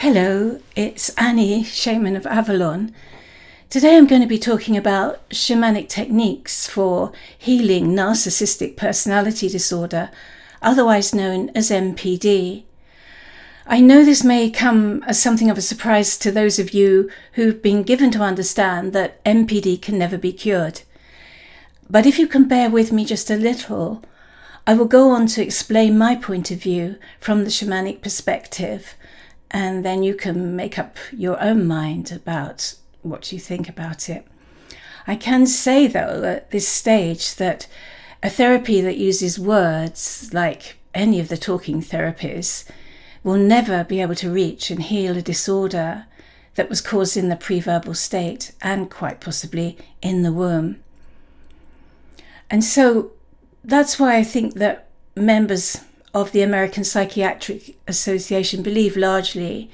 Hello, it's Annie, Shaman of Avalon. Today I'm going to be talking about shamanic techniques for healing Narcissistic Personality Disorder, otherwise known as NPD. I know this may come as something of a surprise to those of you who've been given to understand that NPD can never be cured. But if you can bear with me just a little, I will go on to explain my point of view from the shamanic perspective, and then you can make up your own mind about what you think about it. I can say, though, at this stage that a therapy that uses words, like any of the talking therapies, will never be able to reach and heal a disorder that was caused in the pre-verbal state and quite possibly in the womb. And so that's why I think that members of the American Psychiatric Association believe largely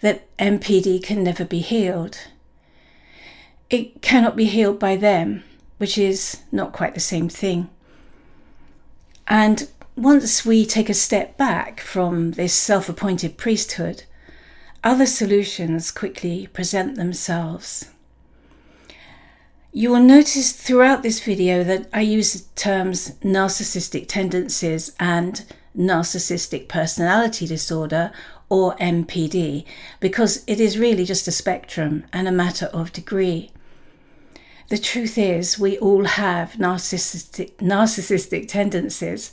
that NPD can never be healed. It cannot be healed by them, which is not quite the same thing. And once we take a step back from this self-appointed priesthood, other solutions quickly present themselves. You will notice throughout this video that I use the terms narcissistic tendencies and Narcissistic Personality Disorder, or NPD, because it is really just a spectrum and a matter of degree. The truth is, we all have narcissistic tendencies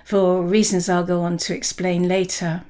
for reasons I'll go on to explain later.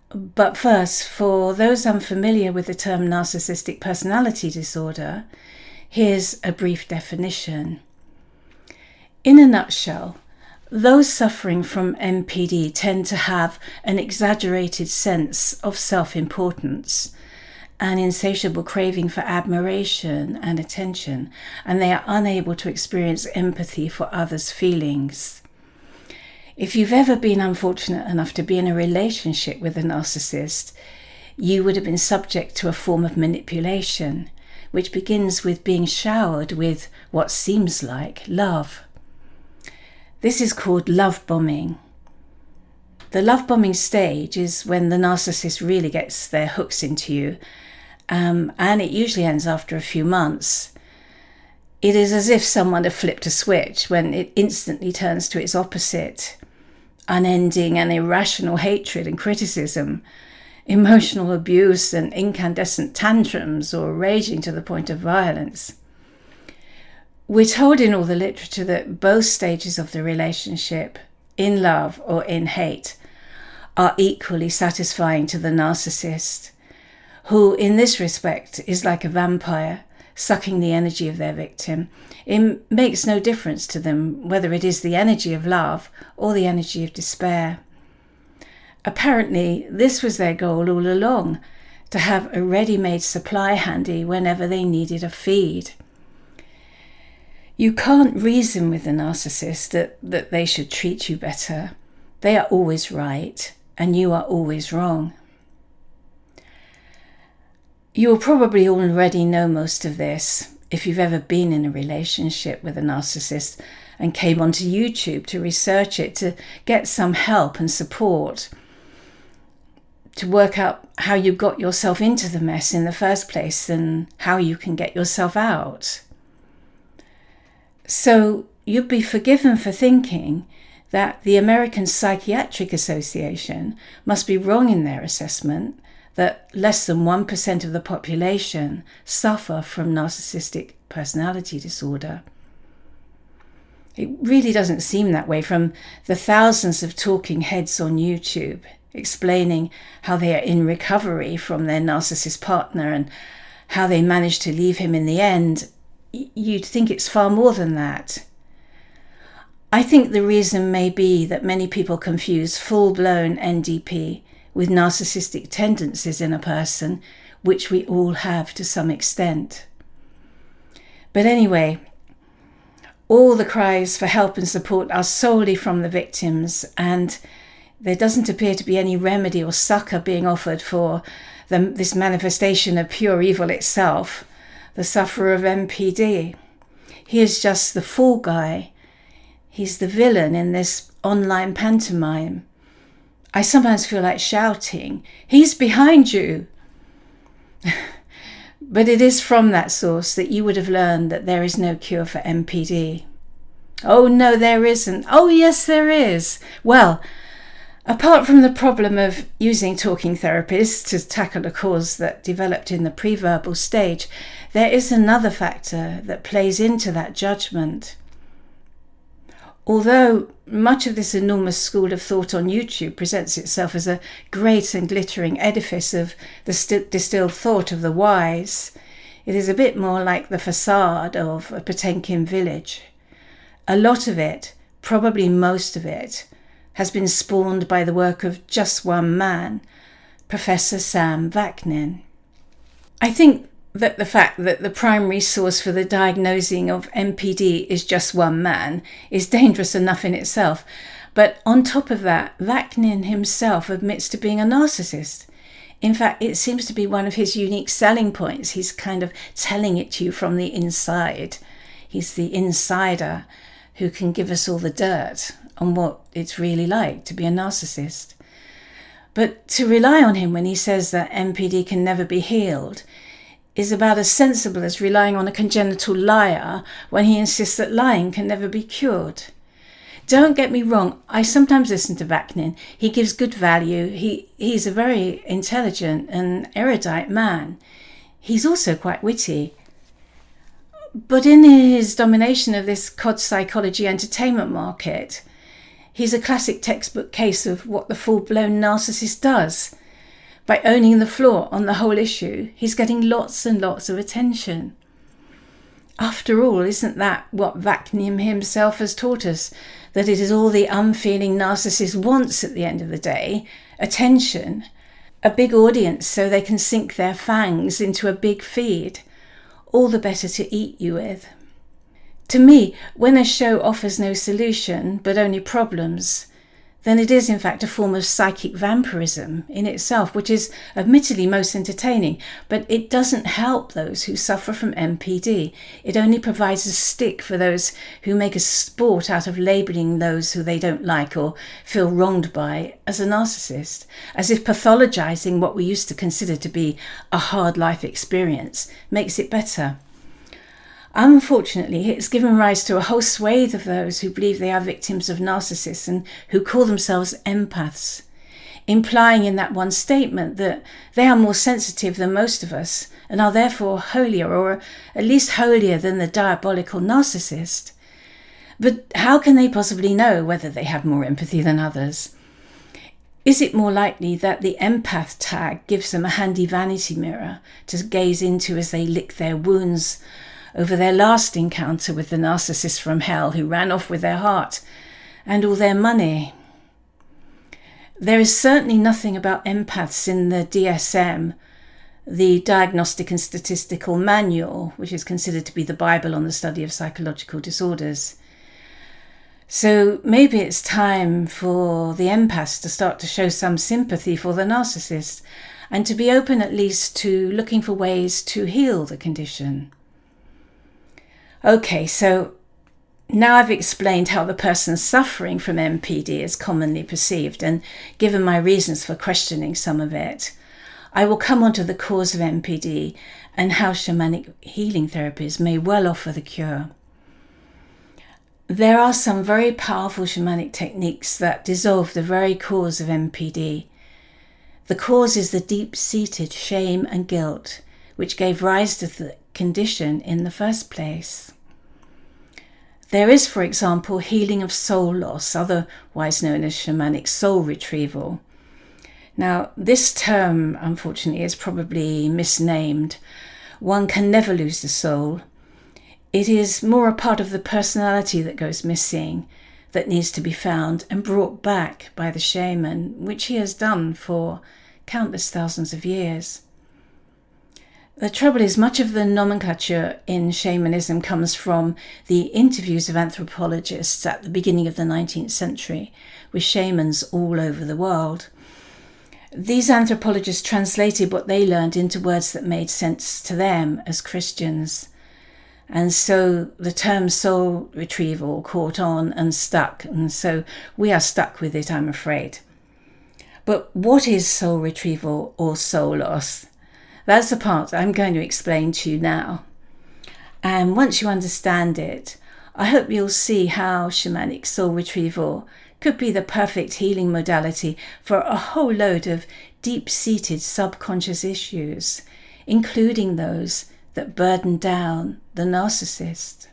But first, for those unfamiliar with the term Narcissistic Personality Disorder, here's a brief definition. In a nutshell, those suffering from NPD tend to have an exaggerated sense of self-importance, an insatiable craving for admiration and attention, and they are unable to experience empathy for others' feelings. If you've ever been unfortunate enough to be in a relationship with a narcissist, you would have been subject to a form of manipulation, which begins with being showered with what seems like love. This is called love bombing. The love bombing stage is when the narcissist really gets their hooks into you, and it usually ends after a few months. It is as if someone had flipped a switch when it instantly turns to its opposite: unending and irrational hatred and criticism, emotional abuse and incandescent tantrums, or raging to the point of violence. We're told in all the literature that both stages of the relationship, in love or in hate, are equally satisfying to the narcissist, who in this respect is like a vampire, sucking the energy of their victim. It makes no difference to them whether it is the energy of love or the energy of despair. Apparently, this was their goal all along, to have a ready-made supply handy whenever they needed a feed. You can't reason with the narcissist that they should treat you better. They are always right, and you are always wrong. You will probably already know most of this if you've ever been in a relationship with a narcissist and came onto YouTube to research it, to get some help and support, to work out how you got yourself into the mess in the first place and how you can get yourself out. So you'd be forgiven for thinking that the American Psychiatric Association must be wrong in their assessment that less than 1% of the population suffer from narcissistic personality disorder. It really doesn't seem that way from the thousands of talking heads on YouTube explaining how they are in recovery from their narcissist partner and how they managed to leave him in the end. You'd think it's far more than that. I think the reason may be that many people confuse full-blown NDP with narcissistic tendencies in a person, which we all have to some extent. But anyway, all the cries for help and support are solely from the victims, and there doesn't appear to be any remedy or succor being offered for this manifestation of pure evil itself, the sufferer of NPD. He is just the fall guy. He's the villain in this online pantomime. I sometimes feel like shouting, "He's behind you!" But it is from that source that you would have learned that there is no cure for MPD. Oh no, there isn't. Oh yes, there is. Well, apart from the problem of using talking therapists to tackle a cause that developed in the pre-verbal stage, there is another factor that plays into that judgment. Although much of this enormous school of thought on YouTube presents itself as a great and glittering edifice of the distilled thought of the wise, it is a bit more like the facade of a Potemkin village. A lot of it, probably most of it, has been spawned by the work of just one man, Professor Sam Vaknin. I think that the fact that the primary source for the diagnosing of MPD is just one man is dangerous enough in itself. But on top of that, Vaknin himself admits to being a narcissist. In fact, it seems to be one of his unique selling points. He's kind of telling it to you from the inside. He's the insider who can give us all the dirt on what it's really like to be a narcissist. But to rely on him when he says that MPD can never be healed is about as sensible as relying on a congenital liar when he insists that lying can never be cured. Don't get me wrong, I sometimes listen to Vaknin. He gives good value. He's a very intelligent and erudite man. He's also quite witty. But in his domination of this cod psychology entertainment market, he's a classic textbook case of what the full-blown narcissist does. By owning the floor on the whole issue, he's getting lots and lots of attention. After all, isn't that what Vaknin himself has taught us? That it is all the unfeeling narcissist wants at the end of the day: attention, a big audience so they can sink their fangs into a big feed, all the better to eat you with. To me, when a show offers no solution, but only problems, then it is in fact a form of psychic vampirism in itself, which is admittedly most entertaining, but it doesn't help those who suffer from MPD. It only provides a stick for those who make a sport out of labelling those who they don't like or feel wronged by as a narcissist, as if pathologizing what we used to consider to be a hard life experience makes it better. Unfortunately, it's given rise to a whole swathe of those who believe they are victims of narcissists and who call themselves empaths, implying in that one statement that they are more sensitive than most of us and are therefore holier, or at least holier than the diabolical narcissist. But how can they possibly know whether they have more empathy than others? Is it more likely that the empath tag gives them a handy vanity mirror to gaze into as they lick their wounds over their last encounter with the narcissist from hell who ran off with their heart and all their money? There is certainly nothing about empaths in the DSM, the Diagnostic and Statistical Manual, which is considered to be the Bible on the study of psychological disorders. So maybe it's time for the empaths to start to show some sympathy for the narcissist and to be open at least to looking for ways to heal the condition. Okay, so now I've explained how the person suffering from MPD is commonly perceived and given my reasons for questioning some of it. I will come on to the cause of MPD and how shamanic healing therapies may well offer the cure. There are some very powerful shamanic techniques that dissolve the very cause of MPD. The cause is the deep-seated shame and guilt, which gave rise to the condition in the first place. There is, for example, healing of soul loss, otherwise known as shamanic soul retrieval. Now, this term, unfortunately, is probably misnamed. One can never lose the soul. It is more a part of the personality that goes missing, that needs to be found and brought back by the shaman, which he has done for countless thousands of years. The trouble is, much of the nomenclature in shamanism comes from the interviews of anthropologists at the beginning of the 19th century with shamans all over the world. These anthropologists translated what they learned into words that made sense to them as Christians. And so the term soul retrieval caught on and stuck, and so we are stuck with it, I'm afraid. But what is soul retrieval or soul loss? That's the part I'm going to explain to you now. And once you understand it, I hope you'll see how shamanic soul retrieval could be the perfect healing modality for a whole load of deep-seated subconscious issues, including those that burden down the narcissist.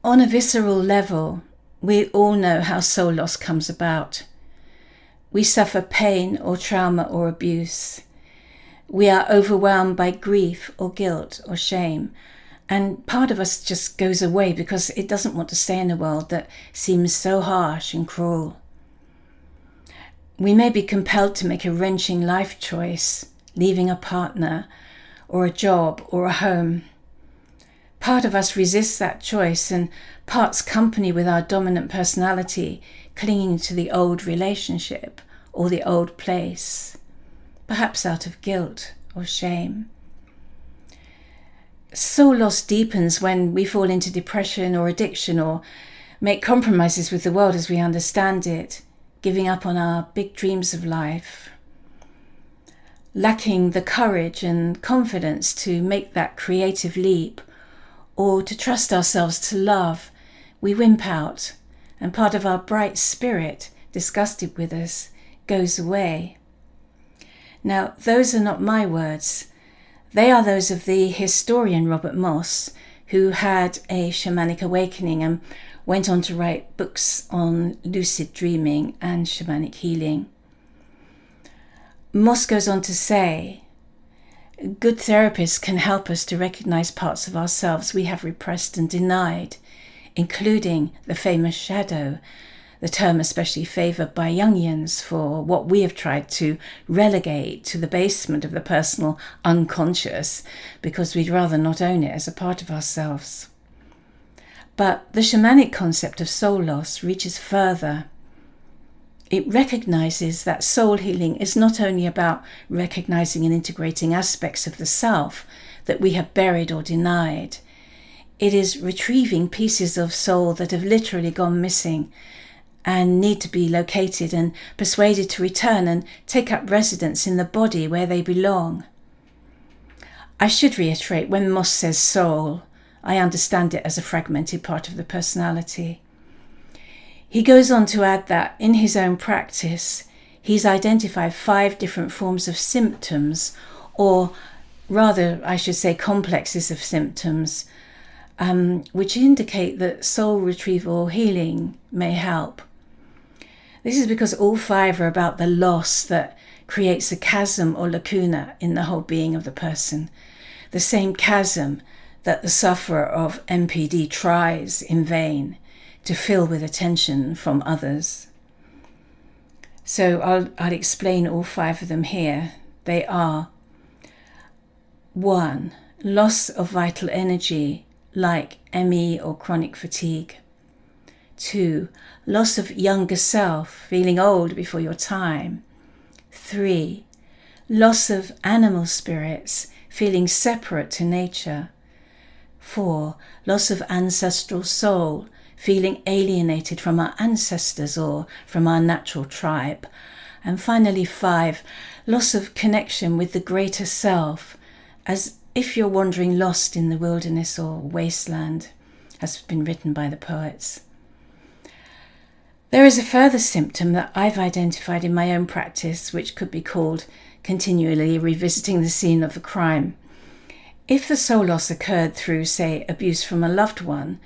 On a visceral level, we all know how soul loss comes about. We suffer pain or trauma or abuse. We are overwhelmed by grief or guilt or shame. And part of us just goes away because it doesn't want to stay in a world that seems so harsh and cruel. We may be compelled to make a wrenching life choice, leaving a partner or a job or a home. Part of us resists that choice and parts company with our dominant personality, clinging to the old relationship or the old place, perhaps out of guilt or shame. Soul loss deepens when we fall into depression or addiction or make compromises with the world as we understand it, giving up on our big dreams of life. Lacking the courage and confidence to make that creative leap or to trust ourselves to love, we wimp out, and part of our bright spirit, disgusted with us, goes away. Now, those are not my words. They are those of the historian Robert Moss, who had a shamanic awakening and went on to write books on lucid dreaming and shamanic healing. Moss goes on to say, good therapists can help us to recognize parts of ourselves we have repressed and denied, including the famous shadow, the term especially favoured by Jungians for what we have tried to relegate to the basement of the personal unconscious because we'd rather not own it as a part of ourselves. But the shamanic concept of soul loss reaches further. It recognises that soul healing is not only about recognising and integrating aspects of the self that we have buried or denied. It is retrieving pieces of soul that have literally gone missing and need to be located and persuaded to return and take up residence in the body where they belong. I should reiterate, when Moss says soul, I understand it as a fragmented part of the personality. He goes on to add that in his own practice, he's identified 5 different forms of symptoms, or rather, I should say, complexes of symptoms, which indicate that soul retrieval healing may help. This is because all 5 are about the loss that creates a chasm or lacuna in the whole being of the person, the same chasm that the sufferer of NPD tries in vain to fill with attention from others. So I'll explain all 5 of them here. They are: 1. Loss of vital energy, like ME or chronic fatigue. 2. Loss of younger self, feeling old before your time. 3. Loss of animal spirits, feeling separate to nature. 4. Loss of ancestral soul, feeling alienated from our ancestors or from our natural tribe. And finally 5, loss of connection with the greater self, as if you're wandering lost in the wilderness or wasteland, has been written by the poets. There is a further symptom that I've identified in my own practice, which could be called continually revisiting the scene of the crime. If the soul loss occurred through, say, abuse from a loved one,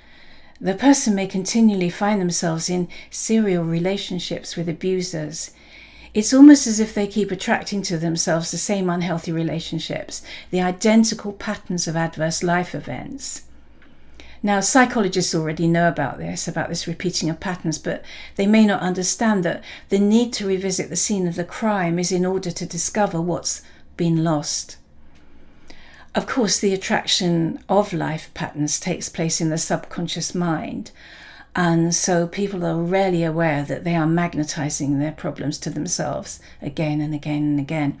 the person may continually find themselves in serial relationships with abusers. It's almost as if they keep attracting to themselves the same unhealthy relationships, the identical patterns of adverse life events. Now, psychologists already know about this repeating of patterns, but they may not understand that the need to revisit the scene of the crime is in order to discover what's been lost. Of course, the attraction of life patterns takes place in the subconscious mind, and so people are rarely aware that they are magnetizing their problems to themselves again and again and again.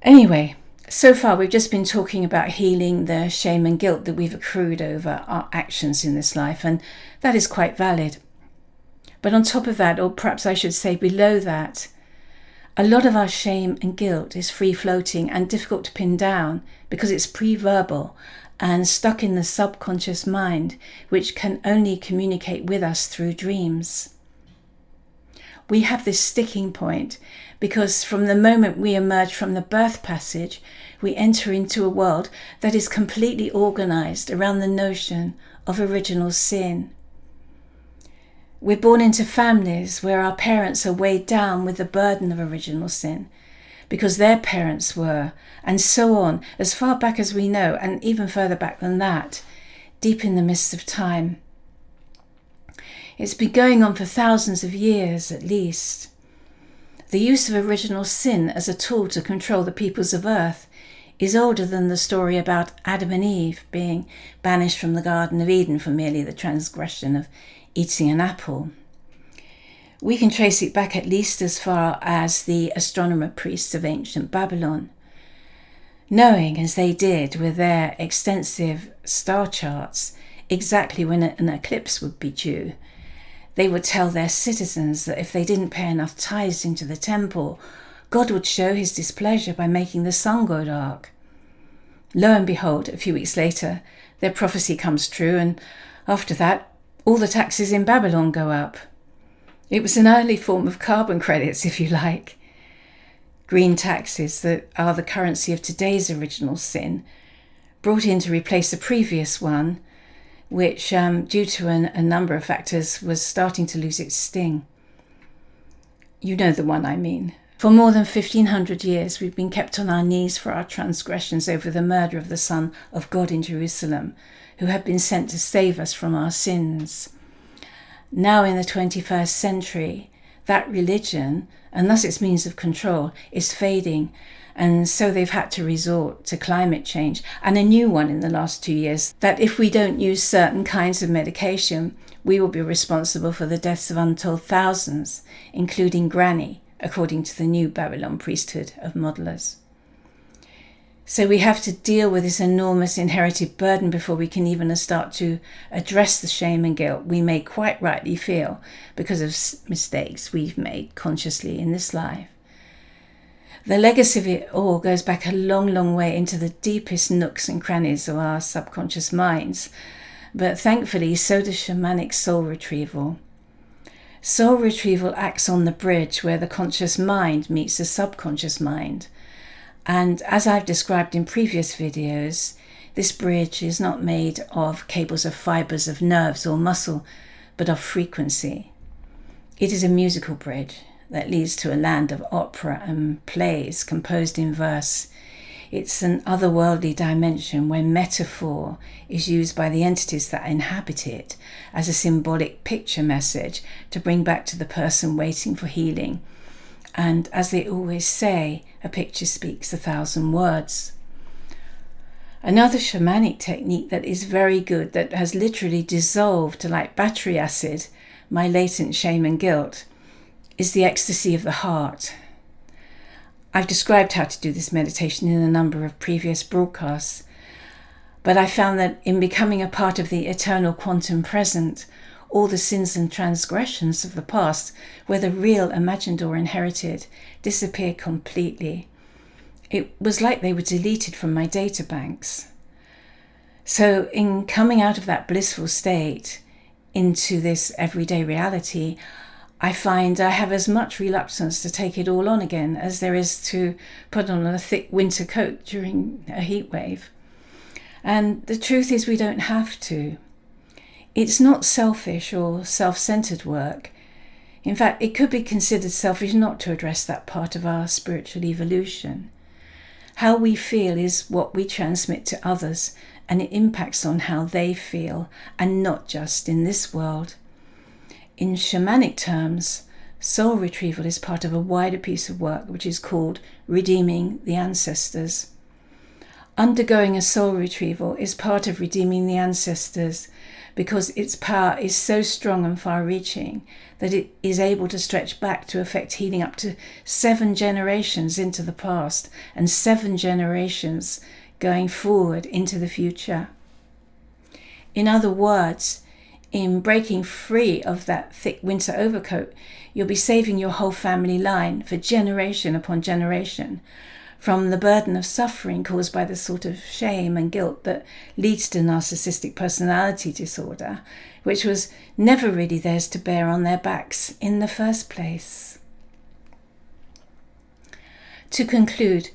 Anyway, So far, we've just been talking about healing the shame and guilt that we've accrued over our actions in this life, and that is quite valid. But on top of that, or perhaps I should say below that, a lot of our shame and guilt is free-floating and difficult to pin down because it's pre-verbal and stuck in the subconscious mind, which can only communicate with us through dreams. We have this sticking point because from the moment we emerge from the birth passage, we enter into a world that is completely organized around the notion of original sin. We're born into families where our parents are weighed down with the burden of original sin because their parents were, and so on, as far back as we know, and even further back than that, deep in the mists of time. It's been going on for thousands of years at least. The use of original sin as a tool to control the peoples of earth is older than the story about Adam and Eve being banished from the Garden of Eden for merely the transgression of eating an apple. We can trace it back at least as far as the astronomer priests of ancient Babylon. Knowing, as they did with their extensive star charts, exactly when an eclipse would be due, they would tell their citizens that if they didn't pay enough tithes into the temple, God would show his displeasure by making the sun go dark. Lo and behold, a few weeks later, their prophecy comes true, and after that, all the taxes in Babylon go up. It was an early form of carbon credits, if you like. Green taxes that are the currency of today's original sin, brought in to replace the previous one, which, due to a number of factors, was starting to lose its sting. You know the one I mean. For more than 1,500 years, we've been kept on our knees for our transgressions over the murder of the Son of God in Jerusalem, who had been sent to save us from our sins. Now in the 21st century, that religion, and thus its means of control, is fading, and so they've had to resort to climate change, and a new one in the last 2 years, that if we don't use certain kinds of medication, we will be responsible for the deaths of untold thousands, including Granny, according to the new Babylon priesthood of modelers. So we have to deal with this enormous inherited burden before we can even start to address the shame and guilt we may quite rightly feel because of mistakes we've made consciously in this life. The legacy of it all goes back a long, long way into the deepest nooks and crannies of our subconscious minds, but thankfully so does shamanic soul retrieval. Soul retrieval acts on the bridge where the conscious mind meets the subconscious mind. And as I've described in previous videos, this bridge is not made of cables of fibers of nerves or muscle, but of frequency. It is a musical bridge that leads to a land of opera and plays composed in verse. It's an otherworldly dimension where metaphor is used by the entities that inhabit it as a symbolic picture message to bring back to the person waiting for healing. And as they always say, a picture speaks 1,000 words. Another shamanic technique that is very good, that has literally dissolved to like battery acid my latent shame and guilt, is the ecstasy of the heart. I've described how to do this meditation in a number of previous broadcasts, but I found that in becoming a part of the eternal quantum present, all the sins and transgressions of the past, whether real, imagined or inherited, disappeared completely. It was like they were deleted from my data banks. So in coming out of that blissful state into this everyday reality, I find I have as much reluctance to take it all on again as there is to put on a thick winter coat during a heat wave. And the truth is we don't have to. It's not selfish or self-centered work. In fact, it could be considered selfish not to address that part of our spiritual evolution. How we feel is what we transmit to others, and it impacts on how they feel, and not just in this world. In shamanic terms, soul retrieval is part of a wider piece of work which is called redeeming the ancestors. Undergoing a soul retrieval is part of redeeming the ancestors because its power is so strong and far-reaching that it is able to stretch back to effect healing up to 7 generations into the past and 7 generations going forward into the future. In other words, in breaking free of that thick winter overcoat, you'll be saving your whole family line for generation upon generation from the burden of suffering caused by the sort of shame and guilt that leads to narcissistic personality disorder, which was never really theirs to bear on their backs in the first place. To conclude,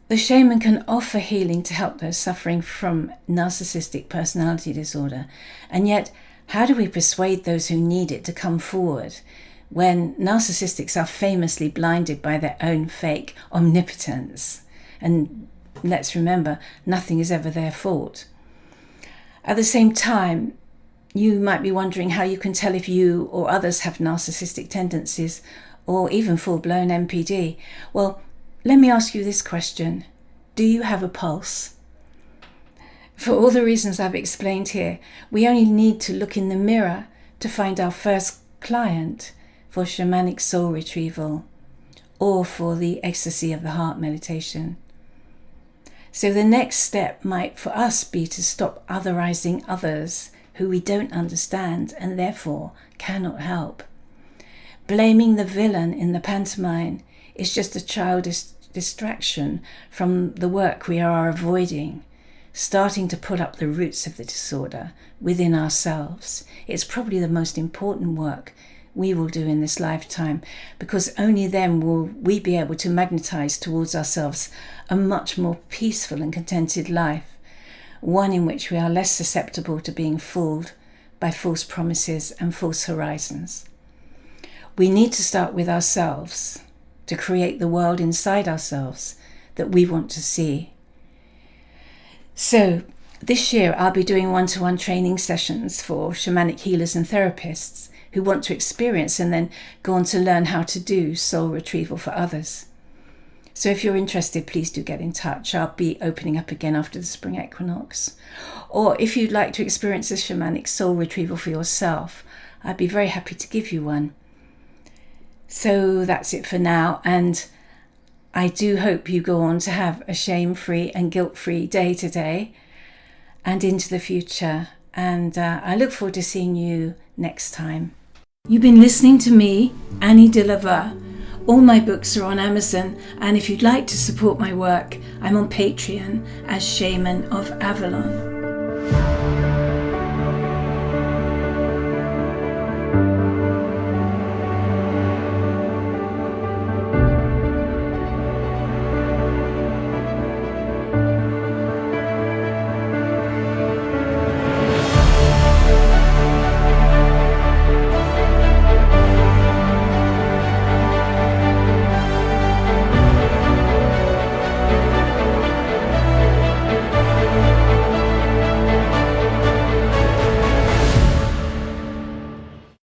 the shaman can offer healing to help those suffering from narcissistic personality disorder, and yet how do we persuade those who need it to come forward when narcissistics are famously blinded by their own fake omnipotence? And let's remember, nothing is ever their fault. At the same time, you might be wondering how you can tell if you or others have narcissistic tendencies or even full-blown NPD. Well, let me ask you this question. Do you have a pulse? For all the reasons I've explained here, we only need to look in the mirror to find our first client for shamanic soul retrieval or for the ecstasy of the heart meditation. So the next step might for us be to stop otherizing others who we don't understand and therefore cannot help. Blaming the villain in the pantomime is just a childish distraction from the work we are avoiding, starting to pull up the roots of the disorder within ourselves. It's probably the most important work we will do in this lifetime, because only then will we be able to magnetize towards ourselves a much more peaceful and contented life, one in which we are less susceptible to being fooled by false promises and false horizons. We need to start with ourselves to create the world inside ourselves that we want to see. So this year I'll be doing one-to-one training sessions for shamanic healers and therapists who want to experience and then go on to learn how to do soul retrieval for others. So if you're interested, please do get in touch. I'll be opening up again after the spring equinox. Or if you'd like to experience a shamanic soul retrieval for yourself, I'd be very happy to give you one. So that's it for now, and I do hope you go on to have a shame-free and guilt-free day today and into the future, and I look forward to seeing you next time. You've been listening to me, Annie Dieu-Le-Veut. All my books are on Amazon, and if you'd like to support my work, I'm on Patreon as Shaman of Avalon.